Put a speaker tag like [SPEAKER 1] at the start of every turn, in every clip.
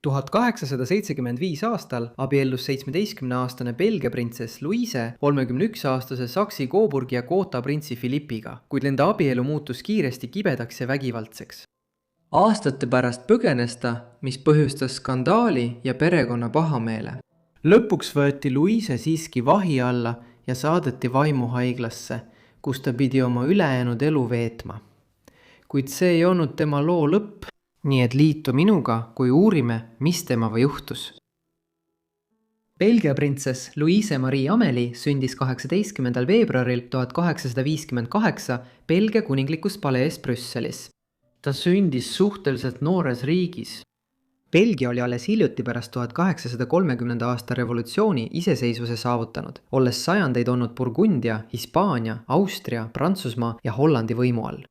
[SPEAKER 1] 1875 aastal abiellus 17-aastane Belgia printsess Louise 31-aastase Saksi Coburgi ja Gotha printsi Philippiga, kuid nende abielu muutus kiiresti kibedaks ja vägivaldseks. Aastate pärast põgenes ta, mis põhjustas skandaali ja perekonna pahameele. Lõpuks võeti Louise siiski vahi alla ja saadeti vaimuhaiglasse, kus ta pidi oma ülejäänud elu veetma. Kuid see ei olnud tema loo lõpp, nii et liitu minuga, kui uurime, mis temaga juhtus. Belgia printsess Louise Marie Amélie sündis 18. veebruaril 1858 Belgia kuninglikus palees Brüsselis. Ta sündis suhteliselt noores riigis. Belgia oli alles hiljuti pärast 1830. aasta revolutsiooni iseseisvuse saavutanud, olles sajandeid olnud Burgundia, Hispaania, Austria, Prantsusmaa ja Hollandi võimu all.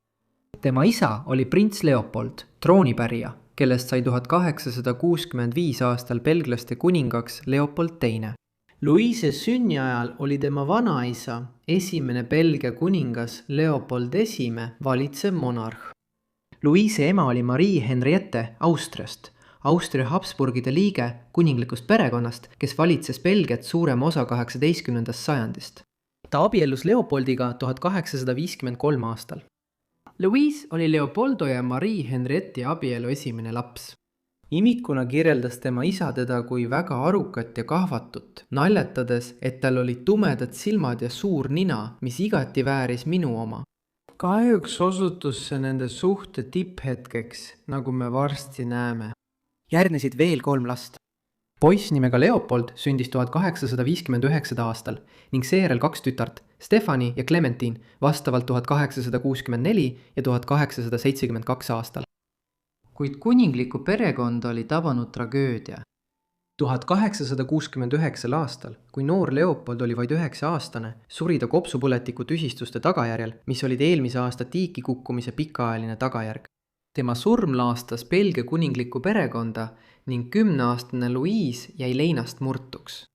[SPEAKER 1] Tema isa oli prints Leopold, troonipärija, kellest sai 1865 aastal belglaste kuningaks Leopold II. Louise sünni ajal oli tema vanaisa, esimene Belgia kuningas Leopold I, valitsev monarh. Louise ema oli Marie Henriette Austriast, Austria Habsburgide liige kuninglikust perekonnast, kes valitses Belgiat suurema osa 18. sajandist. Ta abiellus Leopoldiga 1853 aastal. Louise oli Leopoldo ja Marie Henriette abielu esimene laps. Imikuna kirjeldas tema isa teda kui väga arukat ja kahvatut, naljatades, et tal olid tumedad silmad ja suur nina, mis igati vääris minu oma. Kahjuks osutus see nende suhte tipphetkeks, nagu me varsti näeme. Järgnesid veel 3 last. Poiss nimega Leopold sündis 1859 aastal ning seejärel 2 tütart, Stefani ja Clementine, vastavalt 1864 ja 1872 aastal. Kuid kuninglikku perekonda oli tabanud tragöödia. 1869 aastal, kui noor Leopold oli vaid 9-aastane, suri ta kopsupõletiku tüsistuste tagajärjel, mis olid eelmise aasta tiiki kukkumise pikaajaline tagajärg. Tema surm laastas Belgia kuninglikku perekonda ning 10-aastane Louise jäi leinast murtuks.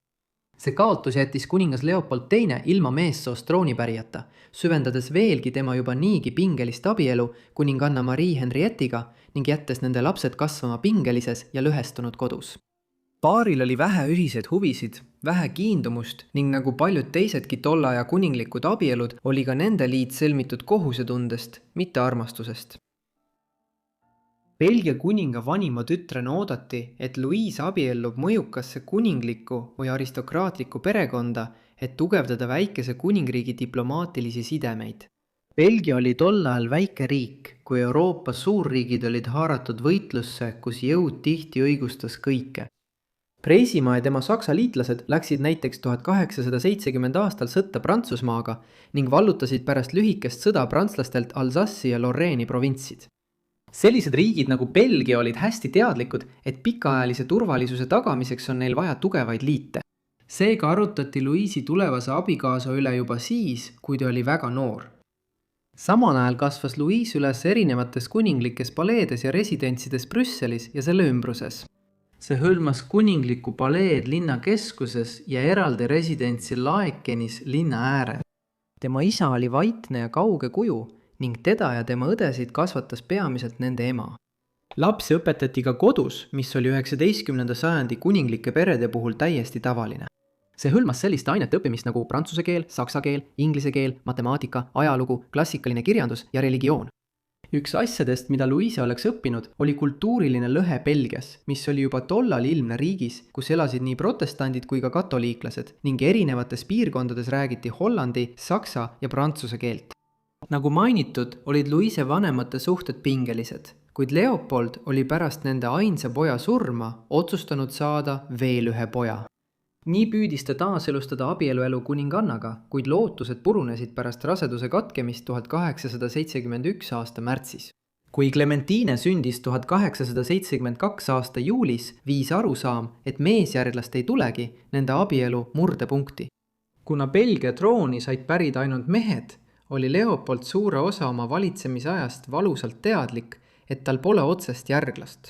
[SPEAKER 1] See kaotus jättis kuningas Leopold II ilma meessoost troonipärijata, süvendades veelgi tema juba niigi pingelist abielu kuninganna Marie Henriettiga ning jättes nende lapsed kasvama pingelises ja lõhestunud kodus. Paaril oli vähe ühiseid huvisid, vähe kiindumust ning nagu paljud teisedki tolle aja kuninglikud abielud, oli ka nende liit sõlmitud kohusetundest, mitte armastusest. Belgia kuninga vanima tütrena oodati, et Louise abiellub mõjukasse kuninglikku või aristokraatlikku perekonda, et tugevdada väikese kuningriigi diplomaatilisi sidemeid. Belgia oli tol ajal väike riik, kui Euroopa suurriigid olid haaratud võitlusse, kus jõud tihti õigustas kõike. Preisimaa ja tema saksa liitlased läksid näiteks 1870 aastal sõtta Prantsusmaaga ning vallutasid pärast lühikest sõda prantslastelt Alsassi ja Lorraini provintsid. Sellised riigid nagu Belgia olid hästi teadlikud, et pikaajalise turvalisuse tagamiseks on neil vaja tugevaid liite. Seega arutati Louise'i tulevase abikaasa üle juba siis, kui ta oli väga noor. Samal ajal kasvas Louise üles erinevates kuninglikes paleedes ja residentsides Brüsselis ja selle ümbruses. See hõlmas kuninglikku paleed linna keskuses ja eraldi residentsi Laekenis linna äärel. Tema isa oli vaikne ja kauge kuju ning teda ja tema õdesid kasvatas peamiselt nende ema. Lapsi õpetati ka kodus, mis oli 19. sajandi kuninglike perede puhul täiesti tavaline. See hõlmas selliste ainete õppimist nagu prantsuse keel, saksa keel, inglise keel, matemaatika, ajalugu, klassikaline kirjandus ja religioon. Üks asjadest, mida Louise oleks õppinud, oli kultuuriline lõhe Belgias, mis oli juba tollal ilmne riigis, kus elasid nii protestandid kui ka katoliiklased ning erinevates piirkondades räägiti hollandi, saksa ja prantsuse keelt. Nagu mainitud, olid Louise vanemate suhted pingelised, kuid Leopold oli pärast nende ainsa poja surma otsustanud saada veel ühe poja. Nii püüdis ta taaselustada abieluelu kuningannaga, kuid lootused purunesid pärast raseduse katkemist 1871 aasta märtsis. Kui Clementine sündis 1872 aasta juulis, viis arusaam, et meesjärglast ei tulegi, nende abielu murdepunkti. Kuna Belgia trooni said pärida ainult mehed, oli Leopold suure osa oma valitsemisajast valusalt teadlik, et tal pole otsest järglast.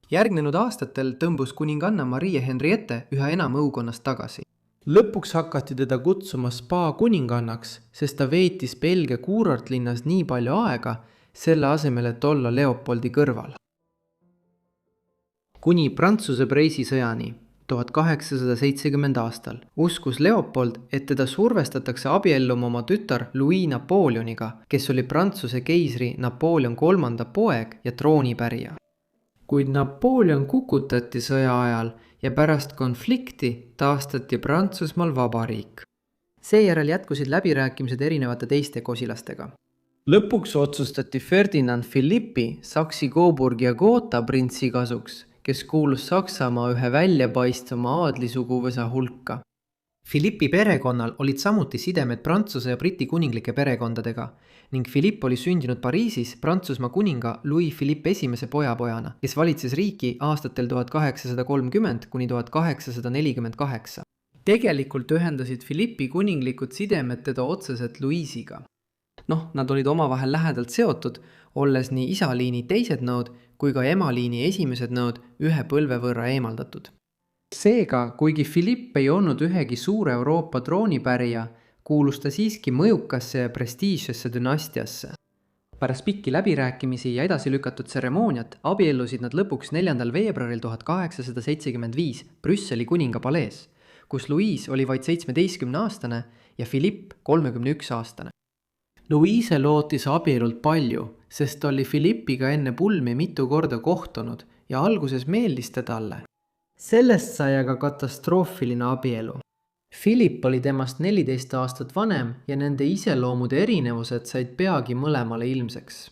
[SPEAKER 1] Järgnenud aastatel tõmbus kuninganna Marie Henriette üha enam õukonnast tagasi. Lõpuks hakati teda kutsuma spa kuningannaks, sest ta veetis Belgia kuurortlinnas nii palju aega, selle asemel, et olla Leopoldi kõrval. Kuni Prantsuse preisisõjani 1870 aastal uskus Leopold, et teda survestatakse abielluma oma tütar Louis Napoleoniga, kes oli Prantsuse keisri Napoleon III poeg ja troonipärija. Kuid Napoleon kukutati sõja ajal ja pärast konflikti taastati Prantsusmaal vabariik. Seejärel jätkusid läbirääkimised erinevate teiste kosilastega. Lõpuks otsustati Ferdinand Philippi Saksi-Coburgi ja Gotha printsi kasuks, kes kuulus Saksamaa ühe väljapaistvama aadlisuguvõsa hulka. Philippi perekonnal olid samuti sidemed Prantsuse ja Briti kuninglike perekondadega ning Philipp oli sündinud Pariisis Prantsusmaa kuninga Louis Philippe I pojapojana, kes valitses riiki aastatel 1830 kuni 1848. Tegelikult ühendasid Philippi kuninglikud sidemed teda otseselt Louisiga. Nad olid omavahel lähedalt seotud, olles nii isaliini teised nõud kui ka emaliini esimesed nõud ühe põlve võrra eemaldatud. Seega, kuigi Philipp ei olnud ühegi suure Euroopa troonipärija, kuulus ta siiski mõjukasse ja prestiižsesse dünastiasse. Pärast pikki läbirääkimisi ja edasi lükatud tseremooniat abiellusid nad lõpuks 4. veebruaril 1875 Brüsseli kuninga palees, kus Louise oli vaid 17-aastane ja Philipp 31-aastane. Louise lootis abielult palju, sest ta oli Philippiga enne pulmi mitu korda kohtunud ja alguses meeldis ta talle. Sellest sai aga katastroofiline abielu. Philipp oli temast 14 aastat vanem ja nende iseloomude erinevused said peagi mõlemale ilmseks.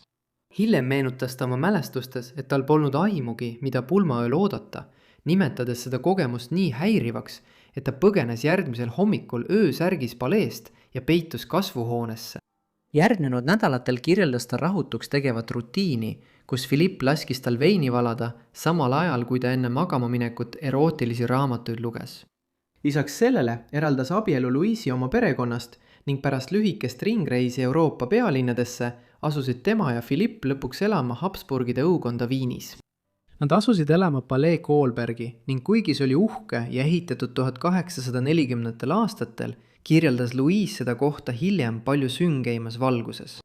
[SPEAKER 1] Hiljem meenutas ta oma mälestustes, et tal polnud aimugi, mida pulmaööl oodata, nimetades seda kogemust nii häirivaks, et ta põgenes järgmisel hommikul öösärgis paleest ja peitus kasvuhoonesse. Järgnenud nädalatel kirjeldas ta rahutuks tegevat rutiini, kus Philipp laskis tal veini valada, samal ajal kui ta enne magama minekut erootilisi raamatuid luges. Lisaks sellele eraldas abielu Louise'i oma perekonnast ning pärast lühikest ringreisi Euroopa pealinnadesse asusid tema ja Philipp lõpuks elama Habsburgide õukonda Viinis. Nad asusid elama Palais Kohlbergi ning kuigi see oli uhke ja ehitatud 1840. aastatel, kirjeldas Louise seda kohta hiljem palju süngeimas valguses.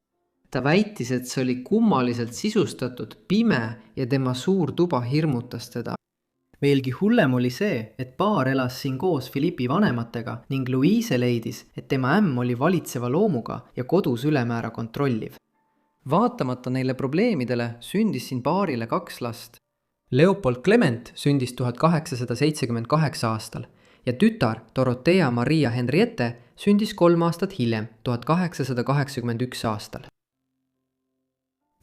[SPEAKER 1] Ta väitis, et see oli kummaliselt sisustatud, pime ja tema suur tuba hirmutas teda. Veelgi hullem oli see, et paar elas siin koos Philippi vanematega ning Louise leidis, et tema ämm oli valitseva loomuga ja kodus ülemäära kontrolliv. Vaatamata neile probleemidele sündis siin paarile 2 last. Leopold Clement sündis 1878 aastal ja tütar Dorothea Maria Henriette sündis 3 aastat hiljem, 1881 aastal.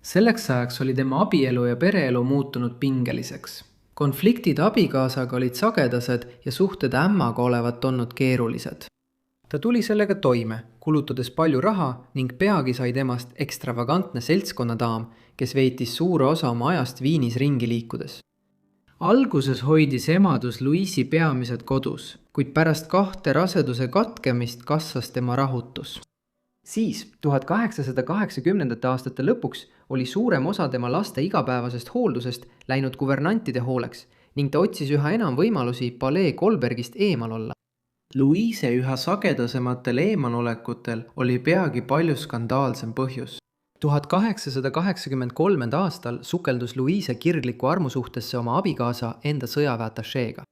[SPEAKER 1] Selleks ajaks oli tema abielu ja pereelu muutunud pingeliseks. Konfliktid abikaasaga olid sagedased ja suhted ämmaga olevat olnud keerulised. Ta tuli sellega toime, kulutades palju raha ning peagi sai temast ekstravagantne seltskonnadaam, kes veetis suure osa oma ajast Viinis ringi liikudes. Alguses hoidis emadus Louise'i peamiselt kodus, kuid pärast 2 raseduse katkemist kasvas tema rahutus. Siis 1880. aastate lõpuks oli suurem osa tema laste igapäevasest hooldusest läinud guvernantide hooleks ning ta otsis üha enam võimalusi Palais Kohlbergist eemal olla. Louise üha sagedasematel eemalolekutel oli peagi palju skandaalsem põhjus. 1883. aastal sukeldus Louise kirgliku armusuhtesse oma abikaasa enda sõjaväeatašeega.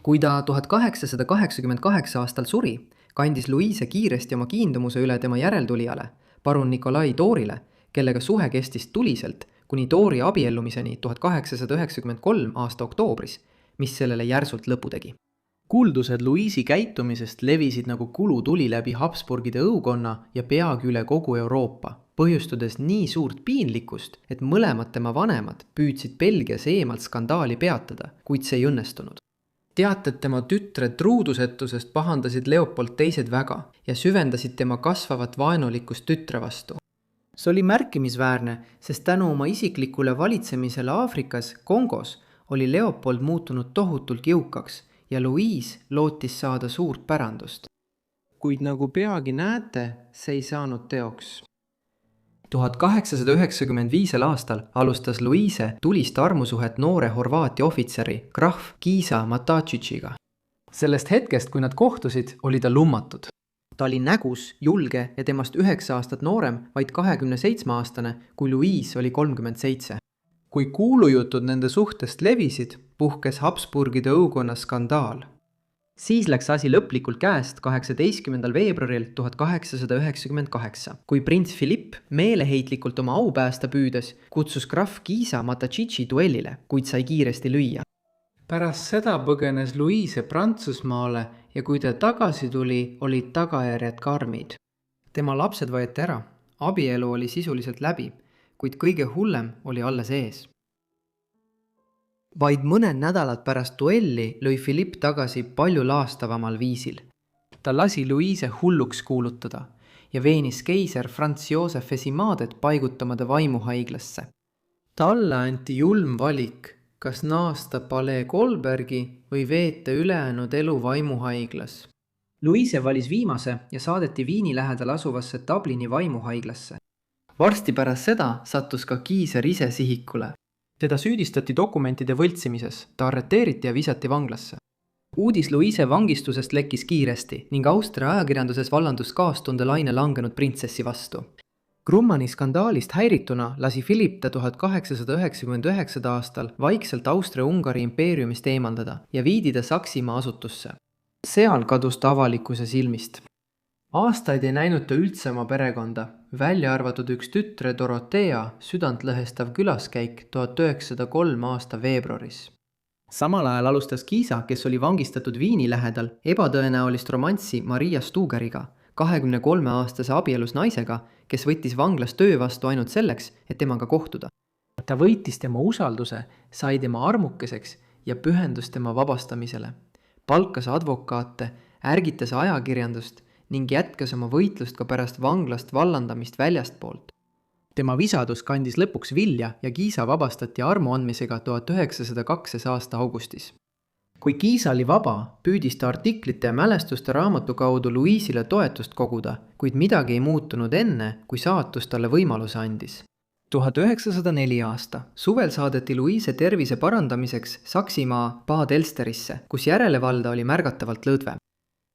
[SPEAKER 1] Kui ta 1888 aastal suri, kandis Louise kiiresti oma kiindumuse üle tema järeltulijale, parun Nikolai Toorile, kellega suhe kestis tuliselt kuni Toori abiellumiseni 1893 aasta oktoobris, mis sellele järsult lõpu tegi. Kuuldused Louise'i käitumisest levisid nagu kulutuli läbi Habsburgide õukonna ja peagi üle kogu Euroopa, põhjustades nii suurt piinlikkust, et mõlemad tema vanemad püüdsid Belgias eemalt skandaali peatada, kuid see ei õnnestunud. Teated tema tütre truudusetusest pahandasid Leopold teised väga ja süvendasid tema kasvavat vaenulikkust tütre vastu. See oli märkimisväärne, sest tänu oma isiklikule valitsemisele Aafrikas, Kongos, oli Leopold muutunud tohutult jõukaks ja Louise lootis saada suurt pärandust. Kuid nagu peagi näete, see ei saanud teoks. 1895. aastal alustas Louise tulist armusuhet noore Horvaatia ohvitseri krahv Giza Matačićiga. Sellest hetkest, kui nad kohtusid, oli ta lummatud. Ta oli nägus, julge ja temast 9 aastat noorem, vaid 27-aastane, kui Louise oli 37. kui kuulujutud nende suhtest levisid, puhkes Habsburgide õukonnas skandaal. Siis läks asi lõplikult käest 18. veebruaril 1898, kui prints Philipp meeleheitlikult oma au päästa püüdes kutsus krahv Giza Matačići duellile, kuid sai kiiresti lüüa. Pärast seda põgenes Louise Prantsusmaale ja kui ta tagasi tuli, olid tagajärjed karmid. Tema lapsed võeti ära, abielu oli sisuliselt läbi, kuid kõige hullem oli alles ees. Vaid mõned nädalad pärast duelli lõi Philipp tagasi palju laastavamal viisil. Ta lasi Louise hulluks kuulutada ja veenis keiser Franz Josef Esimadet paigutama ta vaimuhaiglasse. Talle anti julm valik, kas naasta Palais Kolbergi või veeta ülejäänud elu vaimuhaiglas. Louise valis viimase ja saadeti Viini lähedal asuvasse Dublini vaimuhaiglasse. Varsti pärast seda sattus ka Kiiser ise sihikule. Teda süüdistati dokumentide võltsimises, ta arreteeriti ja visati vanglasse. Uudis Louise vangistusest lekkis kiiresti ning Austria ajakirjanduses vallandus kaastunde laine langenud printsessi vastu. Grummani skandaalist häirituna lasi Philipp ta 1899. aastal vaikselt Austria-Ungari impeeriumist eemaldada ja viidi ta Saksimaa asutusse. Seal kadus ta avalikkuse silmist. Aastaid ei näinud ta üldse oma perekonda, välja arvatud üks tütre Dorothea südantlõhestav külaskäik 1903. aasta veebruaris. Samal ajal alustas Giza, kes oli vangistatud Viini lähedal, ebatõenäolist romanssi Maria Stugeriga, 23-aastase abielus naisega, kes võttis vanglas töö vastu ainult selleks, et temaga kohtuda. Ta võitis tema usalduse, sai tema armukeseks ja pühendus tema vabastamisele. Palkas advokaate, ärgitas ajakirjandust ning jätkas oma võitlust ka pärast vanglast vallandamist väljastpoolt. Tema visadus kandis lõpuks vilja ja Giza vabastati armu andmisega 1902. aasta augustis. Kui Giza oli vaba, püüdis ta artiklite ja mälestuste raamatu kaudu Louise'ile toetust koguda, kuid midagi ei muutunud enne, kui saatus talle võimaluse andis. 1904. aasta. Suvel saadeti Louise tervise parandamiseks Saksimaa Bad Elsterisse, kus järelevalda oli märgatavalt lõdvem.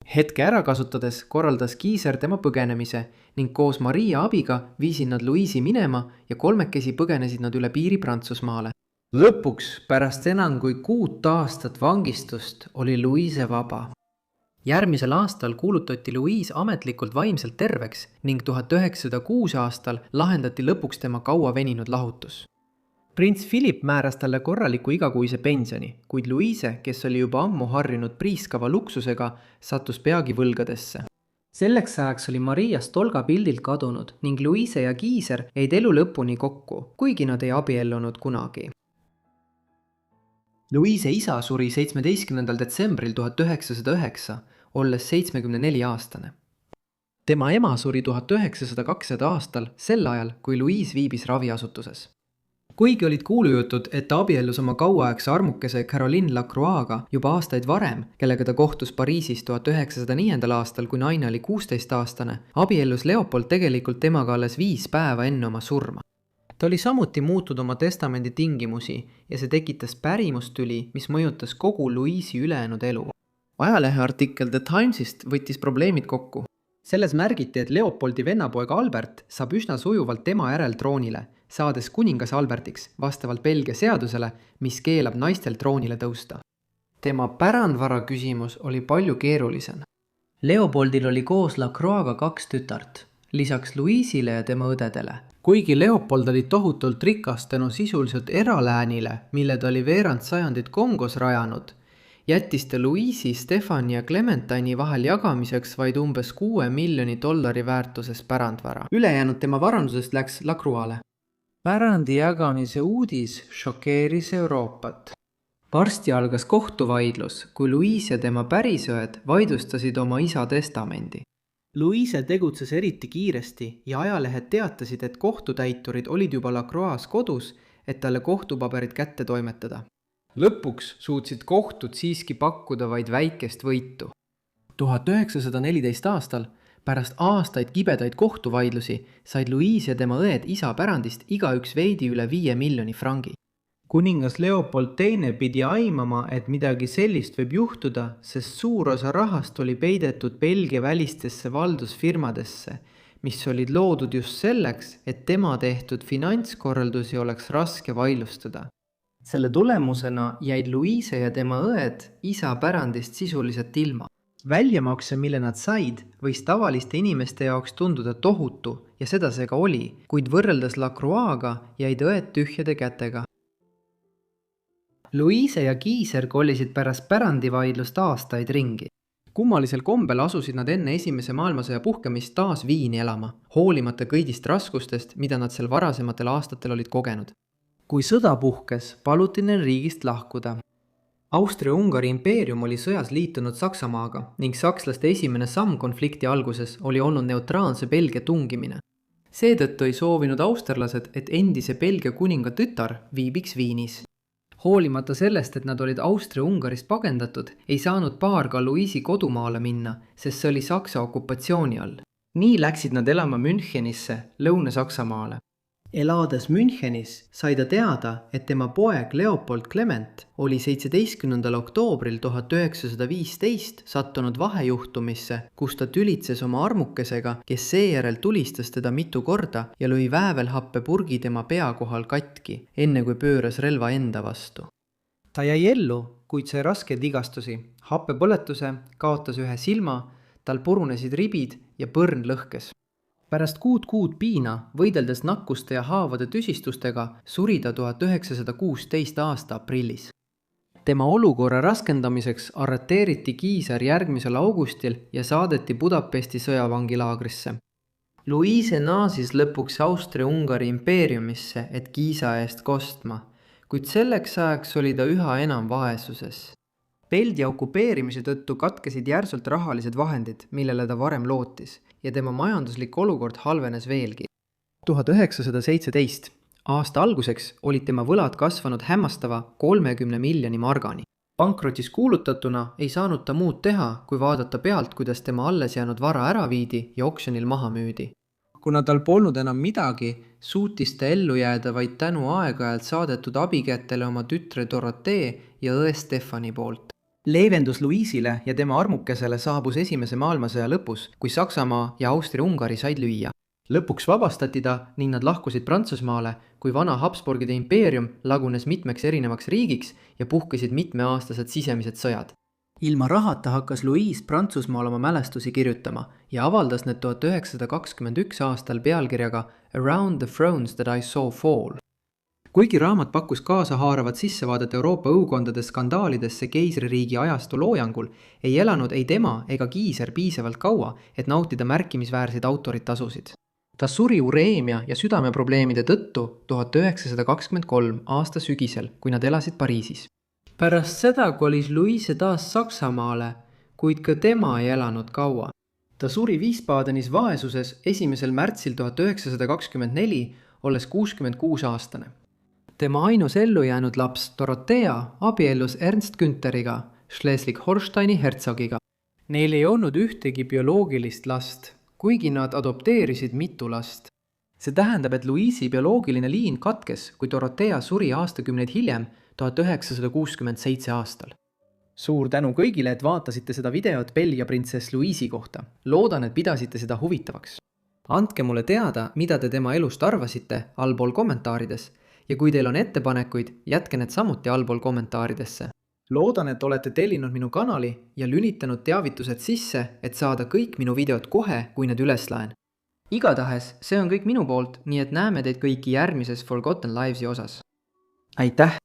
[SPEAKER 1] Hetke ära kasutades korraldas Kiiser tema põgenemise ning koos Maria abiga viisid nad Louise'i minema ja kolmekesi põgenesid nad üle piiri Prantsusmaale. Lõpuks, pärast enam kui 6 aastat vangistust, oli Louise vaba. Järgmisel aastal kuulutati Louise ametlikult vaimselt terveks ning 1906. aastal lahendati lõpuks tema kaua veninud lahutus. Prints Philipp määras talle korraliku igakuise pensioni, kuid Louise, kes oli juba ammu harjunud priiskava luksusega, sattus peagi võlgadesse. Selleks ajaks oli Maria Stolga pildilt kadunud ning Louise ja Giiser jäid elu lõpuni kokku, kuigi nad ei abiellunud kunagi. Louise isa suri 17. detsembril 1909, olles 74-aastane. Tema ema suri 1902. aastal, sel ajal, kui Louise viibis raviasutuses. Kuigi olid kuulujutud, et ta abiellus oma kauaaegse armukese Caroline Lacroix'ga juba aastaid varem, kellega ta kohtus Pariisis 1904. aastal, kui naine oli 16-aastane, abiellus Leopold tegelikult temaga alles 5 päeva enne oma surma. Ta oli samuti muutnud oma testamendi tingimusi ja see tekitas pärimustüli, mis mõjutas kogu Louise'i ülejäänud elu. Ajalehe artikkel The Timesist võttis probleemid kokku. Selles märgiti, et Leopoldi vennapoeg Albert saab üsna sujuvalt tema järel troonile, saades kuningas Albertiks vastavalt Belgia seadusele, mis keelab naistel troonile tõusta. Tema pärandvara küsimus oli palju keerulisem. Leopoldil oli koos Lacroix'ga 2 tütart, lisaks Louise'ile ja tema õdedele. Kuigi Leopold oli tohutult rikas tänu sisuliselt eraläänile, mille ta oli veerand sajandit Kongos rajanud, jättis ta Louise'i, Stefani ja Clementine'i vahel jagamiseks vaid umbes $6 miljoni väärtuses pärandvara. Ülejäänud tema varandusest läks Lacroix'le. Pärandi jagamise uudis šokeeris Euroopat. Varsti algas kohtuvaidlus, kui Louise ja tema pärisõed vaidlustasid oma isa testamendi. Louise tegutses eriti kiiresti ja ajalehed teatasid, et kohtutäiturid olid juba Lacroix's kodus, et talle kohtupaberid kätte toimetada. Lõpuks suutsid kohtud siiski pakkuda vaid väikest võitu. 1914. aastal, pärast aastaid kibedaid kohtuvaidlusi, said Louise ja tema õed isa pärandist igaüks veidi üle 5 miljoni frangi. Kuningas Leopold II pidi aimama, et midagi sellist võib juhtuda, sest suur osa rahast oli peidetud Belgia välistesse valdusfirmadesse, mis olid loodud just selleks, et tema tehtud finantskorraldusi oleks raske vaidlustada. Selle tulemusena jäid Louise ja tema õed isa pärandist sisuliselt ilma. Väljamakse, mille nad said, võis tavaliste inimeste jaoks tunduda tohutu ja seda see ka oli, kuid võrreldes Lacroix'ga jäid õed tühjade kätega. Louise ja Giiser kolisid pärast pärandivaidlust aastaid ringi. Kummalisel kombel asusid nad enne esimese maailmasõja puhkemist taas Viini elama, hoolimata kõigist raskustest, mida nad seal varasematel aastatel olid kogenud. Kui sõda puhkes, paluti neil riigist lahkuda. Austria-Ungari impeerium oli sõjas liitunud Saksamaaga ning sakslaste esimene samm konflikti alguses oli olnud neutraalse Belgia tungimine. Seetõttu ei soovinud austerlased, et endise Belgia kuninga tütar viibiks Viinis. Hoolimata sellest, et nad olid Austria-Ungarist pagendatud, ei saanud paar ka Louise'i kodumaale minna, sest see oli Saksa okupatsiooni all. Nii läksid nad elama Münchenisse, Lõuna-Saksamaale. Elades Münchenis sai ta teada, et tema poeg Leopold Clement oli 17. oktoobril 1915 sattunud vahejuhtumisse, kus ta tülitses oma armukesega, kes seejärel tulistas teda mitu korda ja lõi väävelhappepurgi tema pea kohal katki, enne kui pööras relva enda vastu. Ta jäi ellu, kuid sai raskeid vigastusi, happepõletuse, kaotas ühe silma, tal purunesid ribid ja põrn lõhkes. Pärast kuud piina, võideldes nakkuste ja haavade tüsistustega, suri ta 1916 aasta aprillis. Tema olukorra raskendamiseks arreteeriti Giiser järgmisel augustil ja saadeti Budapesti sõjavangilaagrisse. Louise naasis lõpuks Austria-Ungari impeeriumisse, et Giisa eest kostma, kuid selleks ajaks oli ta üha enam vaesuses. Belgia okupeerimise tõttu katkesid järsult rahalised vahendid, millele ta varem lootis, ja tema majanduslik olukord halvenes veelgi. 1917. Aasta alguseks olid tema võlad kasvanud hämmastava 30 miljoni margani. Pankrotis kuulutatuna ei saanud ta muud teha, kui vaadata pealt, kuidas tema alles jäänud vara ära viidi ja oksjonil maha müüdi. Kuna tal polnud enam midagi, suutis ta ellu jääda vaid tänu aeg-ajalt saadetud abikätele oma tütre Dorothee ja õe Stefani poolt. Leevendus Louise'ile ja tema armukesele saabus esimese maailmasõja lõpus, kui Saksamaa ja Austria-Ungari said lüüa. Lõpuks vabastati ta ning nad lahkusid Prantsusmaale, kui vana Habsburgide impeerium lagunes mitmeks erinevaks riigiks ja puhkesid mitmeaastased sisemised sõjad. Ilma rahata hakkas Louise Prantsusmaal oma mälestusi kirjutama ja avaldas need 1921 aastal pealkirjaga Around the Thrones that I saw fall. Kuigi raamat pakkus kaasahaaravat sissevaadet Euroopa õukondade skandaalidesse keisririigi ajastu loojangul, ei elanud ei tema ega Giiser piisavalt kaua, et nautida märkimisväärseid autoritasusid. Ta suri ureemia ja südameprobleemide tõttu 1923 aasta sügisel, kui nad elasid Pariisis. Pärast seda kolis Louise taas Saksamaale, kuid ka tema ei elanud kaua. Ta suri Wiesbadenis vaesuses 1. märtsil 1924, olles 66 aastane. Tema ainus ellu jäänud laps Dorothea abiellus Ernst Güntheriga, Schleswig-Holsteini hertsogiga. Neil ei olnud ühtegi bioloogilist last, kuigi nad adopteerisid mitu last. See tähendab, et Louise'i bioloogiline liin katkes, kui Dorothea suri aastakümneid hiljem, 1967 aastal. Suur tänu kõigile, et vaatasite seda videot Belgia printsess Louise'i kohta. Loodan, et pidasite seda huvitavaks. Andke mulle teada, mida te tema elust arvasite allpool kommentaarides ja kui teil on ettepanekuid, jätke need samuti allpool kommentaaridesse. Loodan, et olete tellinud minu kanali ja lülitanud teavitused sisse, et saada kõik minu videod kohe, kui need üles laen. Igatahes, see on kõik minu poolt, nii et näeme teid kõiki järgmises Forgotten Lives'i osas. Aitäh!